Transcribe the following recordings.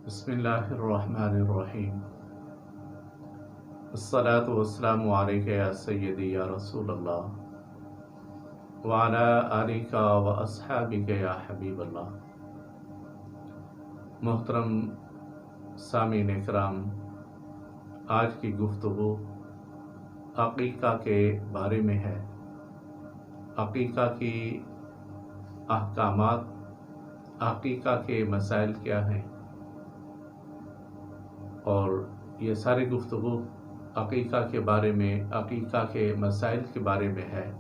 بسم اللہ الرحمن الرحیم الصلاۃ والسلام علیک یا سیدی یا رسول اللہ وعلی آلک و اصحابک یا حبیب اللہ۔ محترم سامعین کرام، آج کی گفتگو عقیقہ کے بارے میں ہے۔ عقیقہ کی احکامات، عقیقہ کے مسائل کیا ہیں، اور یہ ساری گفتگو عقیقہ کے بارے میں، عقیقہ کے مسائل کے بارے میں ہے۔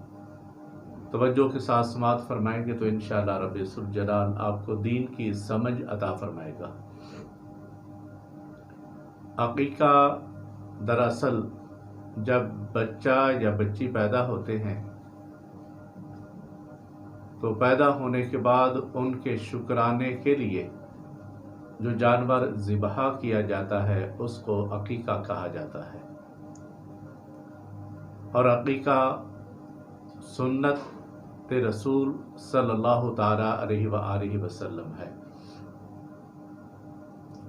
توجہ کے ساتھ سماعت فرمائیں گے تو انشاءاللہ رب ذوالجلال آپ کو دین کی سمجھ عطا فرمائے گا۔ عقیقہ دراصل جب بچہ یا بچی پیدا ہوتے ہیں تو پیدا ہونے کے بعد ان کے شکرانے کے لیے جو جانور ذبح کیا جاتا ہے اس کو عقیقہ کہا جاتا ہے، اور عقیقہ سنت رسول صلی اللہ تعالی علیہ وآلہ وسلم ہے۔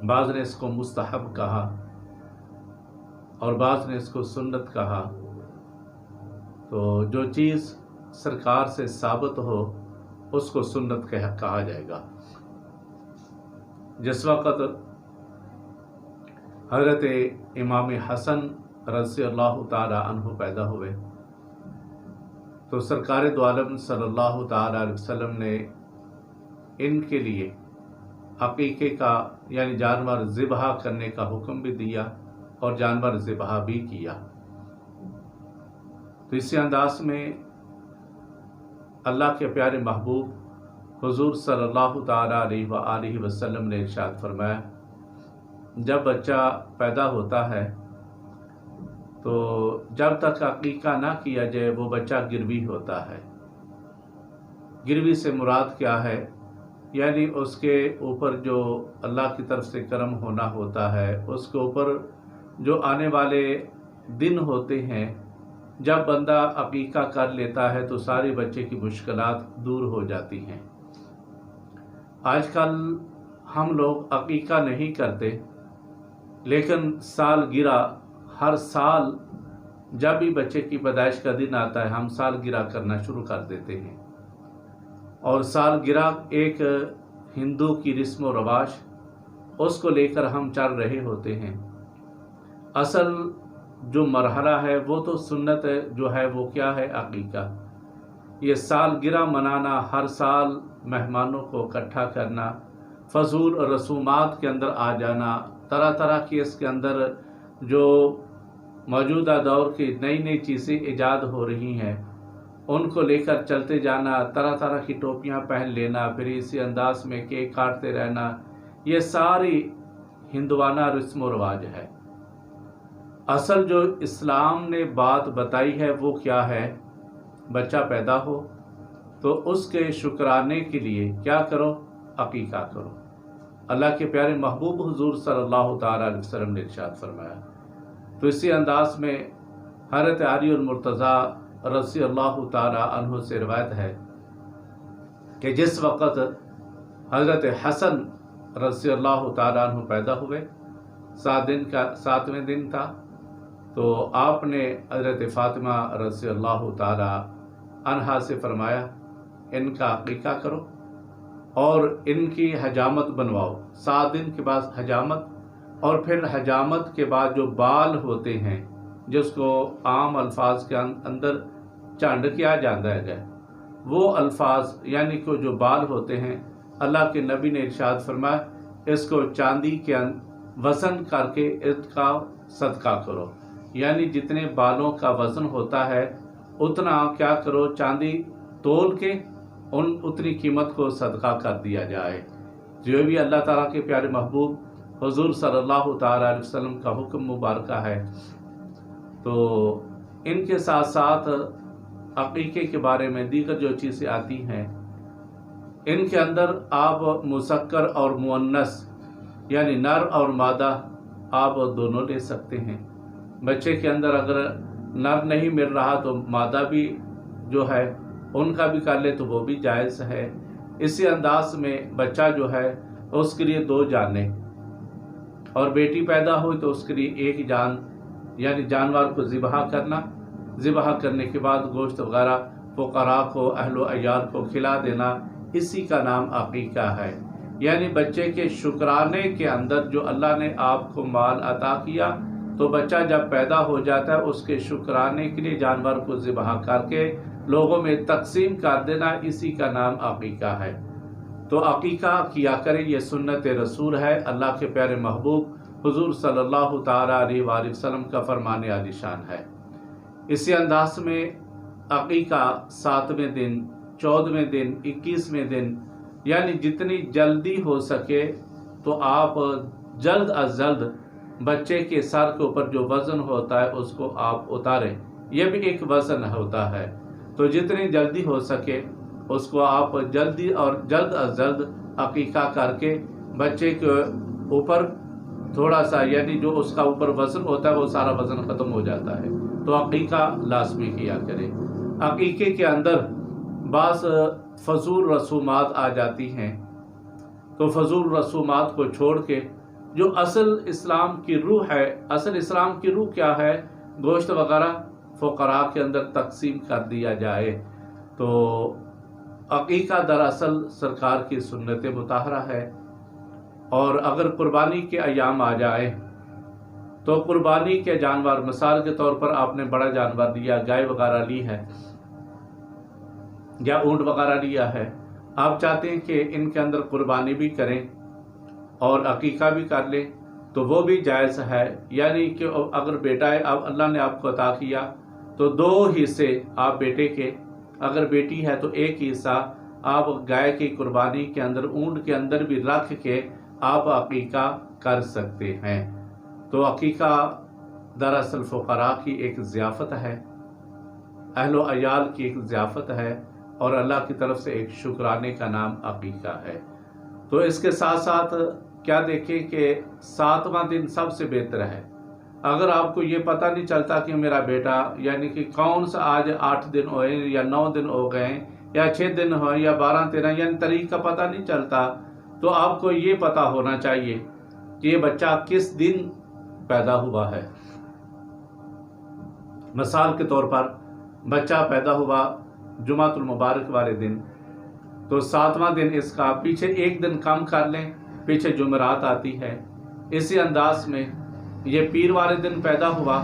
بعض نے اس کو مستحب کہا اور بعض نے اس کو سنت کہا۔ تو جو چیز سرکار سے ثابت ہو اس کو سنت کہا جائے گا۔ جس وقت حضرت امام حسن رضی اللہ تعالی عنہ پیدا ہوئے تو سرکار دو عالم صلی اللہ تعالی علیہ وسلم نے ان کے لیے عقیقے کا یعنی جانور ذبح کرنے کا حکم بھی دیا اور جانور ذبح بھی کیا۔ تو اسی انداز میں اللہ کے پیارے محبوب حضور صلی اللہ تعالی علیہ وآلہ وسلم نے ارشاد فرمایا، جب بچہ پیدا ہوتا ہے تو جب تک عقیقہ نہ کیا جائے وہ بچہ گروی ہوتا ہے۔ گروی سے مراد کیا ہے؟ یعنی اس کے اوپر جو اللہ کی طرف سے کرم ہونا ہوتا ہے، اس کے اوپر جو آنے والے دن ہوتے ہیں، جب بندہ عقیقہ کر لیتا ہے تو سارے بچے کی مشکلات دور ہو جاتی ہیں۔ آج کل ہم لوگ عقیقہ نہیں کرتے، لیکن سالگرہ ہر سال جب بھی بچے کی پیدائش کا دن آتا ہے ہم سالگرہ کرنا شروع کر دیتے ہیں، اور سالگرہ ایک ہندو کی رسم و رواج، اس کو لے کر ہم چل رہے ہوتے ہیں۔ اصل جو مرحلہ ہے وہ تو سنت جو ہے وہ کیا ہے؟ عقیقہ۔ یہ سالگرہ منانا، ہر سال مہمانوں کو اکٹھا کرنا، فضول رسومات کے اندر آ جانا، طرح طرح کی اس کے اندر جو موجودہ دور کی نئی نئی چیزیں ایجاد ہو رہی ہیں ان کو لے کر چلتے جانا، طرح طرح کی ٹوپیاں پہن لینا، پھر اسی انداز میں کیک کاٹتے رہنا، یہ ساری ہندوانہ رسم و رواج ہے۔ اصل جو اسلام نے بات بتائی ہے وہ کیا ہے؟ بچہ پیدا ہو تو اس کے شکرانے کے لیے کیا کرو؟ عقیقہ کرو۔ اللہ کے پیارے محبوب حضور صلی اللہ تعالی علیہ وسلم نے ارشاد فرمایا۔ تو اسی انداز میں حضرت علی المرتضیٰ رضی اللہ تعالی عنہ سے روایت ہے کہ جس وقت حضرت حسن رضی اللہ تعالی عنہ پیدا ہوئے، 7ویں دن تھا، تو آپ نے حضرت فاطمہ رضی اللہ تعالی عنہا سے فرمایا ان کا عقیقہ کرو اور ان کی حجامت بنواؤ۔ 7 دن کے بعد حجامت، اور پھر حجامت کے بعد جو بال ہوتے ہیں جس کو عام الفاظ کے اندر چانڈ کیا جاتا ہے، وہ الفاظ یعنی کہ جو بال ہوتے ہیں، اللہ کے نبی نے ارشاد فرمایا اس کو چاندی کے وزن کر کے اس کا صدقہ کرو، یعنی جتنے بالوں کا وزن ہوتا ہے اتنا کیا کرو، چاندی تول کے اتنی قیمت کو صدقہ کر دیا جائے۔ جو بھی اللہ تعالیٰ کے پیارے محبوب حضور صلی اللہ تعالی علیہ وسلم کا حکم مبارکہ ہے۔ تو ان کے ساتھ ساتھ عقیقے کے بارے میں دیگر جو چیزیں آتی ہیں ان کے اندر آپ مذکر اور مؤنث یعنی نر اور مادہ آپ دونوں لے سکتے ہیں۔ بچے کے اندر اگر نر نہیں مل رہا تو مادہ بھی جو ہے ان کا بھی کر لے تو وہ بھی جائز ہے۔ اسی انداز میں بچہ جو ہے اس کے لیے 2 جانیں، اور بیٹی پیدا ہوئی تو اس کے لیے ایک جان یعنی جانور کو ذبح کرنا، ذبح کرنے کے بعد گوشت وغیرہ فقراء کو، اہل و عیال کو کھلا دینا، اسی کا نام عقیقہ ہے۔ یعنی بچے کے شکرانے کے اندر جو اللہ نے آپ کو مال عطا کیا، تو بچہ جب پیدا ہو جاتا ہے اس کے شکرانے کے لیے جانور کو ذبح کر کے لوگوں میں تقسیم کر دینا، اسی کا نام عقیقہ ہے۔ تو عقیقہ کیا کریں، یہ سنت رسول ہے، اللہ کے پیارے محبوب حضور صلی اللہ تعالیٰ علیہ وآلہ وسلم کا فرمان عالی شان ہے۔ اسی انداز میں عقیقہ 7ویں دن، 14ویں دن، 21ویں دن، یعنی جتنی جلدی ہو سکے تو آپ جلد از جلد بچے کے سر کے اوپر جو وزن ہوتا ہے اس کو آپ اتاریں، یہ بھی ایک وزن ہوتا ہے، تو جتنی جلدی ہو سکے اس کو آپ جلدی اور جلد از جلد عقیقہ کر کے بچے کے اوپر تھوڑا سا یعنی جو اس کا اوپر وزن ہوتا ہے وہ سارا وزن ختم ہو جاتا ہے، تو عقیقہ لازمی کیا کرے۔ عقیقے کے اندر بعض فضول رسومات آ جاتی ہیں، تو فضول رسومات کو چھوڑ کے جو اصل اسلام کی روح ہے، اصل اسلام کی روح کیا ہے، گوشت وغیرہ فقراء کے اندر تقسیم کر دیا جائے۔ تو عقیقہ دراصل سرکار کی سنت مطہرہ ہے، اور اگر قربانی کے ایام آ جائے تو قربانی کے جانور، مثال کے طور پر آپ نے بڑا جانور لیا، گائے وغیرہ لی ہے یا اونٹ وغیرہ لیا ہے، آپ چاہتے ہیں کہ ان کے اندر قربانی بھی کریں اور عقیقہ بھی کر لیں، تو وہ بھی جائز ہے۔ یعنی کہ اگر بیٹا ہے، اب اللہ نے آپ کو عطا کیا تو 2 حصے آپ بیٹے کے، اگر بیٹی ہے تو 1 حصہ آپ گائے کی قربانی کے اندر، اونٹ کے اندر بھی رکھ کے آپ عقیقہ کر سکتے ہیں۔ تو عقیقہ دراصل فقراء کی ایک ضیافت ہے، اہل و عیال کی ایک ضیافت ہے، اور اللہ کی طرف سے ایک شکرانے کا نام عقیقہ ہے۔ تو اس کے ساتھ ساتھ کیا دیکھیں کہ 7واں دن سب سے بہتر ہے۔ اگر آپ کو یہ پتہ نہیں چلتا کہ میرا بیٹا یعنی کہ کون سا آج 8 دن ہوئے یا 9 دن ہو گئے یا 6 دن ہوئے یا 12-13 یعنی تاریخ کا پتہ نہیں چلتا، تو آپ کو یہ پتہ ہونا چاہیے کہ یہ بچہ کس دن پیدا ہوا ہے۔ مثال کے طور پر بچہ پیدا ہوا جمعۃ المبارک والے دن، تو 7واں دن اس کا پیچھے 1 دن کم کر لیں، پیچھے جمعرات آتی ہے۔ اسی انداز میں یہ پیر والے دن پیدا ہوا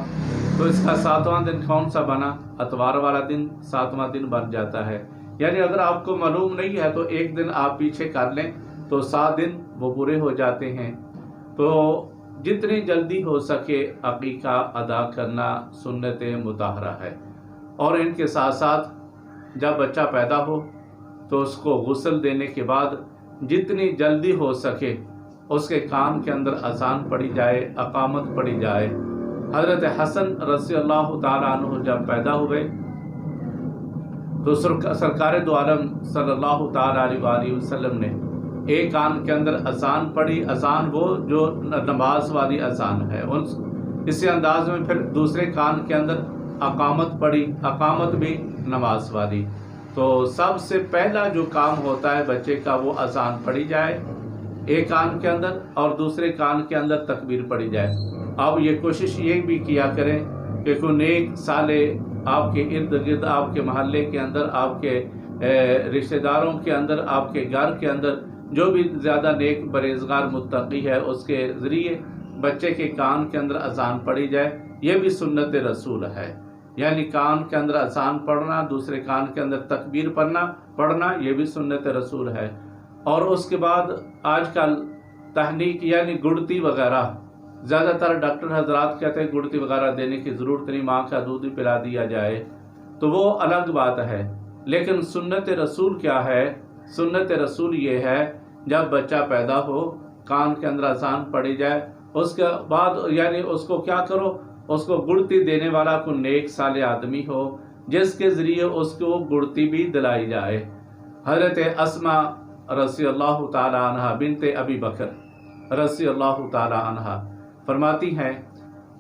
تو اس کا 7واں دن کون سا بنا، اتوار والا دن 7واں دن بن جاتا ہے۔ یعنی اگر آپ کو معلوم نہیں ہے تو 1 دن آپ پیچھے کر لیں تو 7 دن وہ پورے ہو جاتے ہیں۔ تو جتنی جلدی ہو سکے عقیقہ ادا کرنا سنت مطہرہ ہے، اور ان کے ساتھ ساتھ جب بچہ پیدا ہو تو اس کو غسل دینے کے بعد جتنی جلدی ہو سکے اس کے کان کے اندر اذان پڑھی جائے، اقامت پڑھی جائے۔ حضرت حسن رضی اللہ تعالیٰ عنہ جب پیدا ہوئے تو سرکار دو عالم صلی اللہ تعالیٰ علیہ وآلہ وسلم نے ایک کان کے اندر اذان پڑھی، اذان وہ جو نماز والی اذان ہے، اسی انداز میں پھر دوسرے کان کے اندر اقامت پڑھی، اقامت بھی نماز والی۔ تو سب سے پہلا جو کام ہوتا ہے بچے کا وہ اذان پڑھی جائے ایک کان کے اندر، اور دوسرے کان کے اندر تکبیر پڑھی جائے۔ اب یہ کوشش یہ بھی کیا کریں کہ کوئی نیک صالح آپ کے ارد گرد، آپ کے محلے کے اندر، آپ کے رشتہ داروں کے اندر، آپ کے گھر کے اندر جو بھی زیادہ نیک پرہیزگار متقی ہے اس کے ذریعے بچے کے کان کے اندر اذان پڑھی جائے۔ یہ بھی سنت رسول ہے، یعنی کان کے اندر اذان پڑھنا، دوسرے کان کے اندر تکبیر پڑھنا یہ بھی سنت رسول ہے۔ اور اس کے بعد آج کل تحنیک یعنی گڑتی وغیرہ، زیادہ تر ڈاکٹر حضرات کہتے ہیں گڑتی وغیرہ دینے کی ضرورت نہیں، ماں کا دودھ پلا دیا جائے، تو وہ الگ بات ہے۔ لیکن سنت رسول کیا ہے؟ سنت رسول یہ ہے جب بچہ پیدا ہو کان کے اندر اذان پڑھی جائے، اس کے بعد یعنی اس کو کیا کرو، اس کو گڑتی دینے والا کوئی نیک صالح آدمی ہو جس کے ذریعے اس کو گڑتی بھی دلائی جائے۔ حضرت اسماء رضی اللہ تعالی عنہ بنت ابی بکر رضی اللہ تعالی عنہ فرماتی ہیں،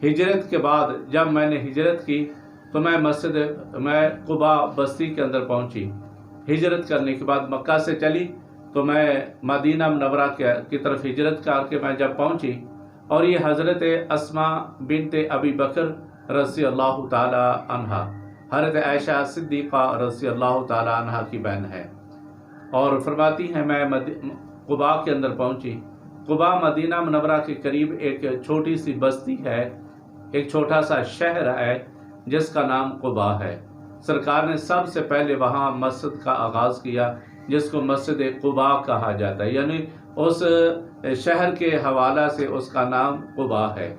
ہجرت کے بعد جب میں نے ہجرت کی تو میں قباء بستی کے اندر پہنچی۔ ہجرت کرنے کے بعد مکہ سے چلی تو میں مدینہ منورہ کی طرف ہجرت کر کے میں جب پہنچی اور یہ حضرت اسما بنت ابی بکر رضی اللہ تعالی عنہا حضرت عائشہ صدیقہ رضی اللہ تعالی عنہا کی بہن ہے، اور فرماتی ہیں میں قباء کے اندر پہنچی۔ قباء مدینہ منورہ کے قریب ایک چھوٹی سی بستی ہے، ایک چھوٹا سا شہر ہے جس کا نام قباء ہے۔ سرکار نے سب سے پہلے وہاں مسجد کا آغاز کیا جس کو مسجد قباء کہا جاتا ہے، یعنی اس شہر کے حوالہ سے اس کا نام قباء ہے۔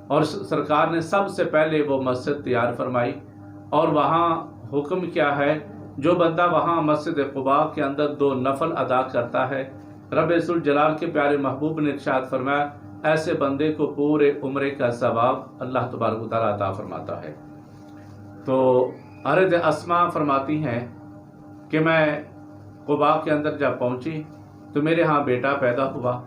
اور سرکار نے سب سے پہلے وہ مسجد تیار فرمائی، اور وہاں حکم کیا ہے، جو بندہ وہاں مسجد قباء کے اندر 2 نفل ادا کرتا ہے، رب ذوالجلال کے پیارے محبوب نے ارشاد فرمایا ایسے بندے کو پورے عمرے کا ثواب اللہ تبارک و تعالیٰ عطا فرماتا ہے۔ تو حضرت اسما فرماتی ہیں کہ میں قباء کے اندر جب پہنچی تو میرے ہاں بیٹا پیدا ہوا۔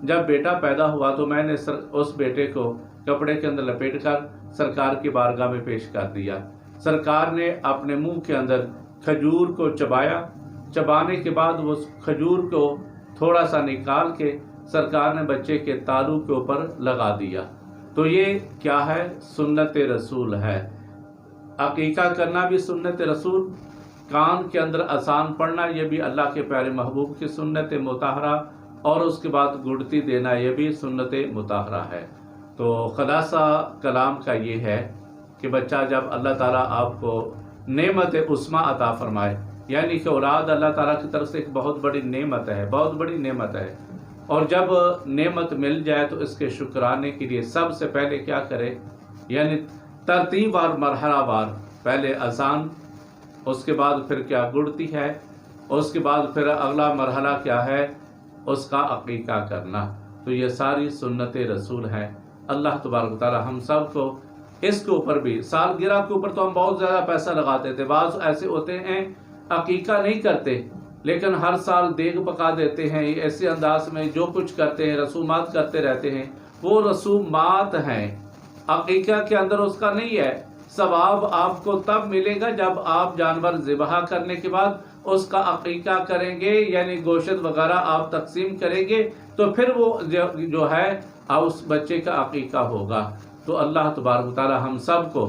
جب بیٹا پیدا ہوا تو میں نے اس بیٹے کو کپڑے کے اندر لپیٹ کر سرکار کی بارگاہ میں پیش کر دیا۔ سرکار نے اپنے منہ کے اندر کھجور کو چبایا، چبانے کے بعد وہ کھجور کو تھوڑا سا نکال کے سرکار نے بچے کے تالو کے اوپر لگا دیا۔ تو یہ کیا ہے؟ سنت رسول ہے۔ عقیقہ کرنا بھی سنت رسول، کان کے اندر اذان پڑھنا یہ بھی اللہ کے پیارے محبوب کی سنت مطہرہ، اور اس کے بعد گڑتی دینا یہ بھی سنت مطہرہ ہے۔ تو خلاصہ کلام کا یہ ہے کہ بچہ جب اللہ تعالیٰ آپ کو نعمت عظمیٰ عطا فرمائے، یعنی کہ اولاد اللہ تعالیٰ کی طرف سے ایک بہت بڑی نعمت ہے، بہت بڑی نعمت ہے، اور جب نعمت مل جائے تو اس کے شکرانے کے لیے سب سے پہلے کیا کرے، یعنی ترتیب اور مرحلہ وار، پہلے اذان، اس کے بعد پھر کیا گڑتی ہے، اس کے بعد پھر اگلا مرحلہ کیا ہے، اس کا عقیقہ کرنا۔ تو یہ ساری سنت رسول ہیں۔ اللہ تبارک و تعالی ہم سب کو اس کے اوپر بھی، سالگرہ کے اوپر تو ہم بہت زیادہ پیسہ لگاتے تھے، بعض ایسے ہوتے ہیں عقیقہ نہیں کرتے لیکن ہر سال دیگ پکا دیتے ہیں، ایسے انداز میں جو کچھ کرتے ہیں، رسومات کرتے رہتے ہیں، وہ رسومات ہیں، عقیقہ کے اندر اس کا نہیں ہے۔ ثواب آپ کو تب ملے گا جب آپ جانور ذبح کرنے کے بعد اس کا عقیقہ کریں گے، یعنی گوشت وغیرہ آپ تقسیم کریں گے، تو پھر وہ جو ہے اس بچے کا عقیقہ ہوگا۔ تو اللہ تبارک و تعالی ہم سب کو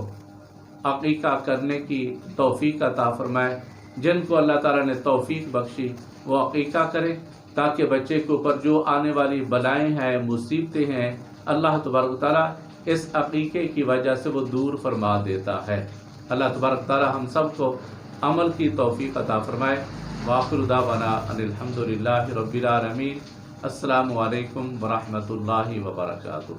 عقیقہ کرنے کی توفیق عطا فرمائے۔ جن کو اللہ تعالیٰ نے توفیق بخشی وہ عقیقہ کریں، تاکہ بچے کے اوپر جو آنے والی بلائیں ہیں، مصیبتیں ہیں، اللہ تبارک و تعالیٰ اس عقیقے کی وجہ سے وہ دور فرما دیتا ہے۔ اللہ تبارک و تعالیٰ ہم سب کو عمل کی توفیق عطا فرمائے۔ وآخر دعوانا ان الحمدللہ رب العالمین۔ السلام علیکم ورحمۃ اللہ وبرکاتہ۔